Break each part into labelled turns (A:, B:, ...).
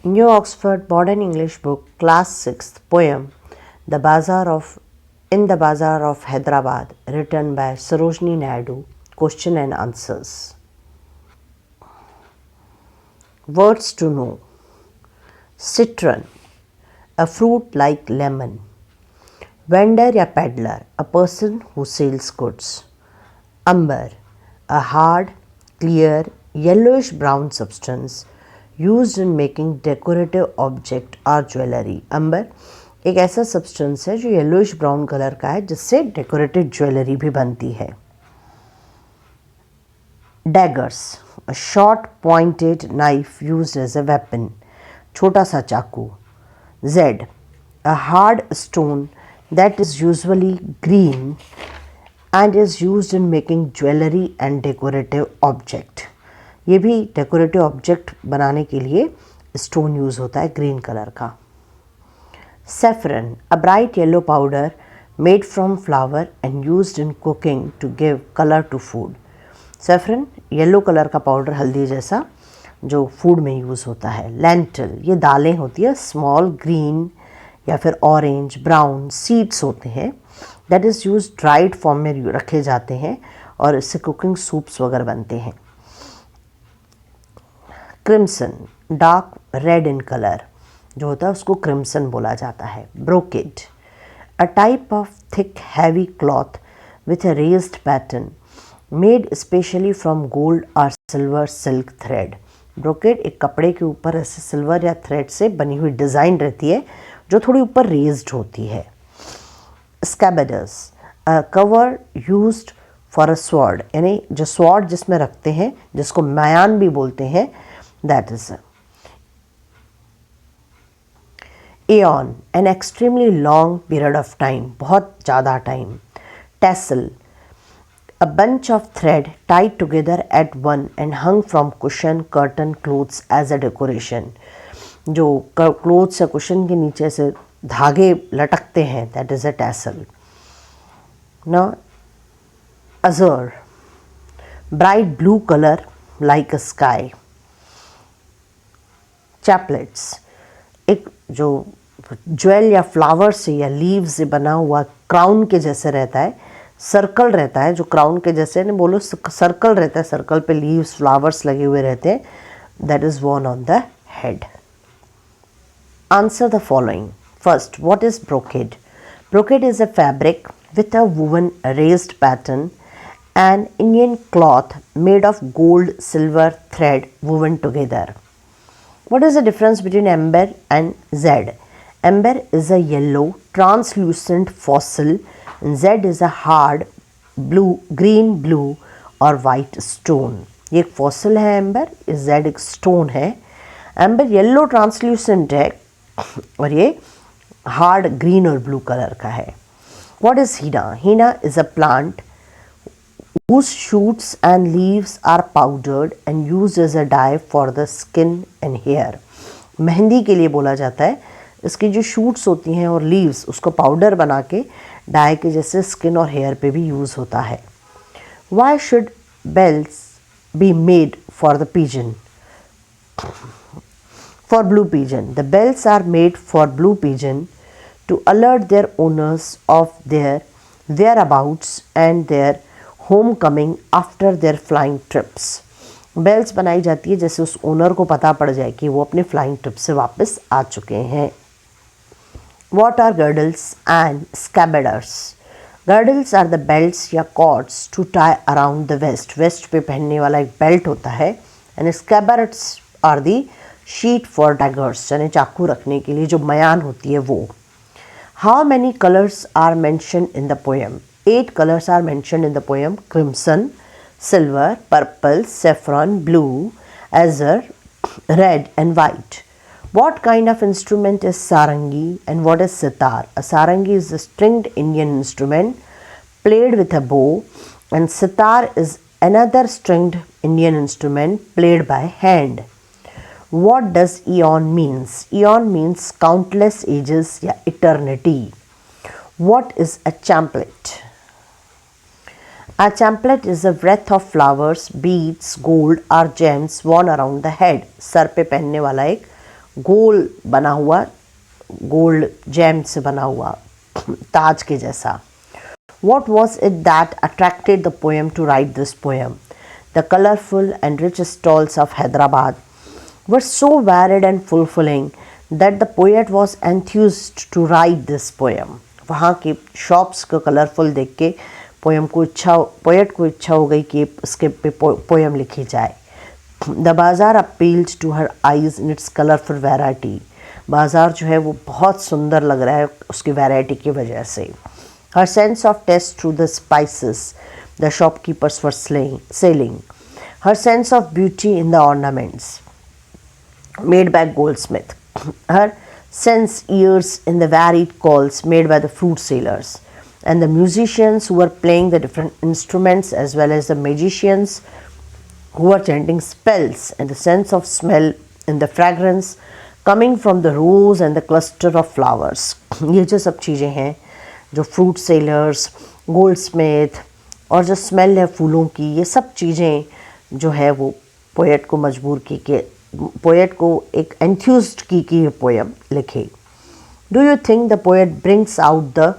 A: New Oxford Modern English Book, Class 6th, poem The Bazaar of In the Bazaar of Hyderabad, written by Sarojini Naidu. Question and answers. Words to know. Citron, a fruit like lemon. Vendor या peddler, a person who sells goods. Amber, a hard, clear, yellowish brown substance used in making decorative object or jewelry. Amber एक ऐसा substance है जो yellowish brown colour का है जिससे decorative jewellery भी बनती है. Daggers, a short pointed knife used as a weapon. छोटा सा चाकू. Z, a hard stone that is usually green and is used in making jewelry and decorative object. ये भी डेकोरेटिव ऑब्जेक्ट बनाने के लिए स्टोन यूज होता है ग्रीन कलर का. Saffron, a bright yellow powder made from flour and used in cooking to give color to food. Saffron, yellow colour का powder हल्दी जैसा जो फूड में यूज़ होता है. Lentil, ये दालें होती है स्मॉल ग्रीन या फिर ऑरेंज ब्राउन सीड्स होते हैं. That is use dried form में रखे जाते हैं और इससे कुकिंग सूप्स वगैरह बनते हैं. Crimson, dark red in colour जो होता है उसको क्रिम्सन बोला जाता है. Brocade, a type of thick heavy cloth with a raised pattern made specially from gold और सिल्वर सिल्क थ्रेड. ब्रोकेड एक कपड़े के ऊपर ऐसे सिल्वर या थ्रेड से बनी हुई डिज़ाइन रहती है जो थोड़ी ऊपर रेज्ड होती है. Scabbards, a cover used for a sword, यानी जो स्वॉर्ड जिसमें रखते हैं जिसको मयान भी बोलते हैं, that is Aeon, an extremely long period of time, बहुत ज़्यादा time. Tassel, a bunch of thread tied together at one and hung from cushion, curtain, clothes as a decoration. जो क्लोथ्स या कुशन के नीचे से धागे लटकते हैं, that is a tassel. Now, azure, bright blue color like a sky. Chaplets, एक जो ज्वेल या फ्लावर से या लीव से बना हुआ क्राउन के जैसे रहता है, सर्कल रहता है जो क्राउन के जैसे, नहीं बोलो सर्कल रहता है, सर्कल पे लीव्स फ्लावर्स लगे हुए रहते हैं, that is worn on the head. Answer the following. First, what is brocade? Brocade is a fabric with a woven raised pattern and Indian cloth made of gold silver thread woven together. What is the difference between amber and Z? Amber is a yellow translucent fossil and Z is a hard blue, green, blue और white stone. ये एक fossil है amber, इस Z एक stone है. amber yellow translucent है और ये hard green और blue color का है. What is henna? Henna is a plant whose shoots and leaves are powdered and used as a dye for the skin and hair. Mehndi के लिए बोला जाता है. इसकी जो शूट्स होती हैं और लीव्स उसको पाउडर बना के डाई के जैसे स्किन और हेयर पे भी यूज़ होता है. Why should bells be made for the pigeon? For blue pigeon. The bells are made for blue pigeon to alert their owners of their whereabouts and their homecoming after their flying trips. Bells बनाई जाती है जैसे उस owner को पता पड़ जाए कि वो अपने फ्लाइंग ट्रिप से वापस आ चुके हैं. What are girdles and scabbards? Girdles are the belts या cords to tie around the waist. Waist पे पहनने वाला एक बेल्ट होता है. And scabbards are the sheet for daggers, यानी चाकू रखने के लिए जो मयान होती है वो. How many colors are mentioned in the poem? 8 colors are mentioned in the poem. Crimson, silver, purple, saffron, blue, azure, red and white. What kind of instrument is sarangi and what is sitar? A sarangi is a stringed Indian instrument played with a bow, and sitar is another stringed Indian instrument played by hand. What does eon means? Eon means countless ages या eternity. What is a chaplet? A chaplet is a wreath of flowers, beads, gold or gems worn around the head. Sir पे पहनने वाला एक गोल बना हुआ, gold GeM से बना हुआ ताज के जैसा. What was it that attracted the poem to write this poem? The colorful and rich stalls of Hyderabad were so varied and fulfilling that the poet was enthused to write this poem. वहाँ के shops को colourful देख के poet को इच्छा हो गई कि इसके पे पोएम लिखी जाए. The bazaar appealed to her eyes in its colourful variety. बाज़ार जो है वो बहुत सुंदर लग रहा है उसकी वैरायटी की वजह से. Her sense of taste through the spices the shopkeepers were selling. Her sense of beauty in the ornaments made by goldsmith. Her sense ears in the varied calls made by the fruit sellers. And the musicians who were playing the different instruments as well as the magicians who were chanting spells, and the sense of smell in the fragrance coming from the rose and the cluster of flowers. ये जो सब चीज़ें हैं जो fruit sellers, gold Smith और जो smell है फूलों की, ये सब चीज़ें जो है वो पोएट को मजबूर की कि पोएट को एक एंथ्यूज्ड की कि ये पोएम लिखे. Do you think the poet brings out the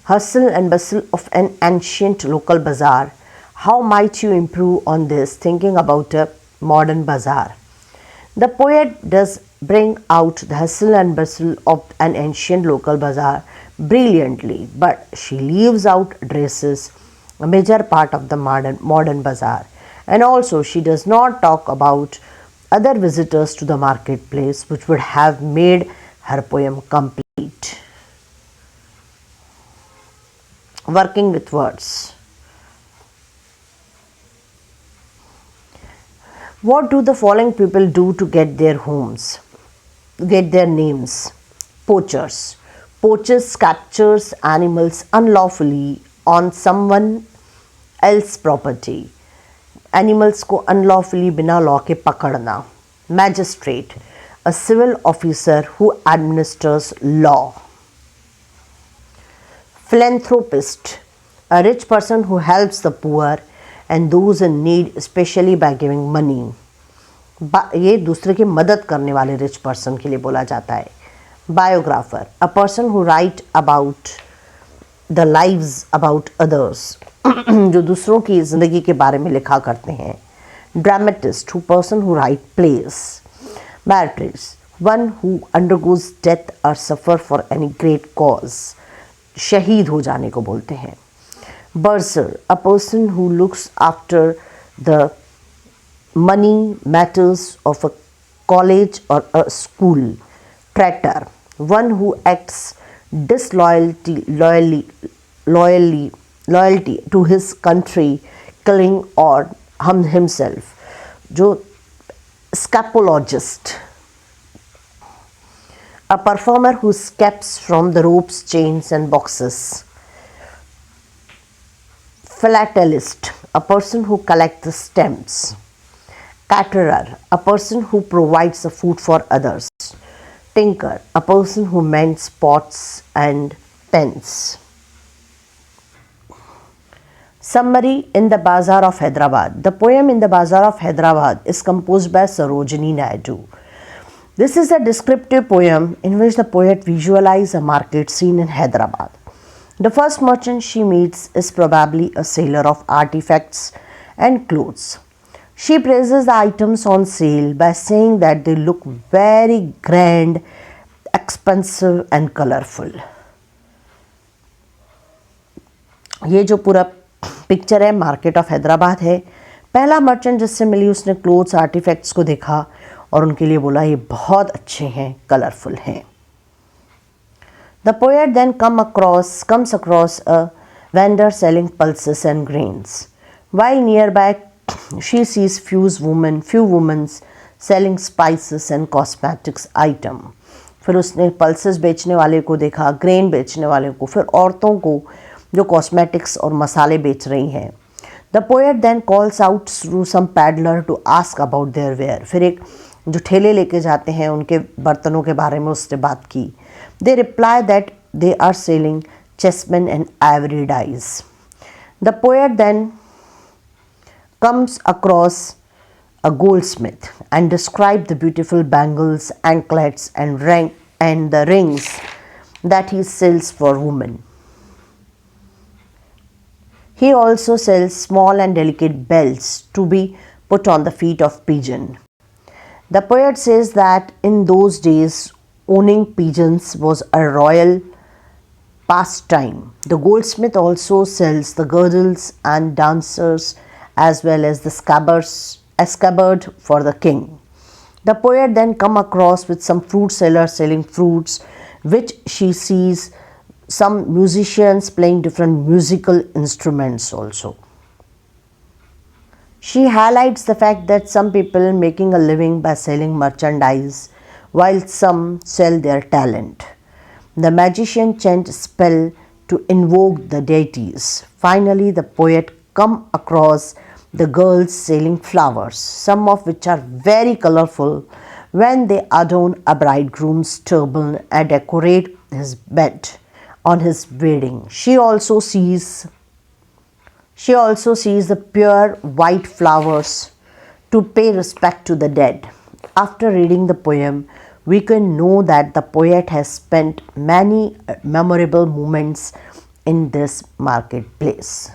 A: hustle and bustle of an ancient local bazaar? How might you improve on this thinking about a modern bazaar? The poet does bring out the hustle and bustle of an ancient local bazaar brilliantly, but she leaves out dresses, a major part of the modern bazaar. And also she does not talk about other visitors to the marketplace, which would have made her poem complete. Working with words. What do the following people do to get their homes, get their names? Poachers. Poachers captures animals unlawfully on someone else's property. Animals को unlawfully बिना law के पकड़ना. Magistrate. A civil officer who administers law. Philanthropist. A rich person who helps the poor and those in need, especially by giving money. ये दूसरे की मदद करने वाले रिच पर्सन के लिए बोला जाता है. Biographer. A person who right about the lives about others. जो दूसरों की ज़िंदगी के बारे में लिखा करते हैं. Dramatist. Who person who right place. Matrix. One who undergoes death और सफ़र फॉर एनी ग्रेट कॉज. शहीद हो जाने को बोलते हैं. Bursar, a person who looks after the money matters of a college or a school. Traitor, one who acts loyalty to his country, killing or himself. जो scapologist, a performer who escapes from the ropes, chains and boxes. Philatelist, a person who collects the stamps. Caterer, a person who provides the food for others. Tinker, a person who mends pots and pens. Summary. In the Bazaar of Hyderabad. The poem In the Bazaar of Hyderabad is composed by Sarojini Naidu. This is a descriptive poem in which the poet visualizes a market scene in Hyderabad. The first merchant she meets is probably a seller of artifacts and clothes. She praises the items on sale by saying that they look very grand, expensive and colorful. ये जो पूरा picture है market of Hyderabad है. पहला merchant जिससे मिली उसने clothes artefacts को देखा और उनके लिए बोला ये बहुत अच्छे हैं, कलरफुल हैं. The poet then comes across a vendor selling pulses and grains. While nearby, she sees few women selling spices and cosmetics item. फिर उसने पल्सेस बेचने वाले को देखा, ग्रेन बेचने वाले को, फिर औरतों को जो कॉस्मेटिक्स और मसाले बेच रही हैं. The poet then calls out through some peddler to ask about their wear. फिर एक जो ठेले लेके जाते हैं उनके बर्तनों के बारे में उसने बात की. They reply that they are selling chessmen and ivory dies. The poet then comes across a goldsmith, and described the beautiful bangles, anklets, and the rings that he sells for women. He also sells small and delicate bells to be put on the feet of pigeon. The poet says that in those days, owning pigeons was a royal pastime. The goldsmith also sells the girdles and dancers as well as the scabbard for the king. The poet then come across with some fruit sellers selling fruits, which she sees some musicians playing different musical instruments also. She highlights the fact that some people making a living by selling merchandise while some sell their talent. The magician chant spell to invoke the deities. Finally, the poet come across the girls selling flowers, some of which are very colorful when they adorn a bridegroom's turban and decorate his bed on his wedding. She also sees the pure white flowers to pay respect to the dead. After reading the poem, we can know that the poet has spent many memorable moments in this marketplace.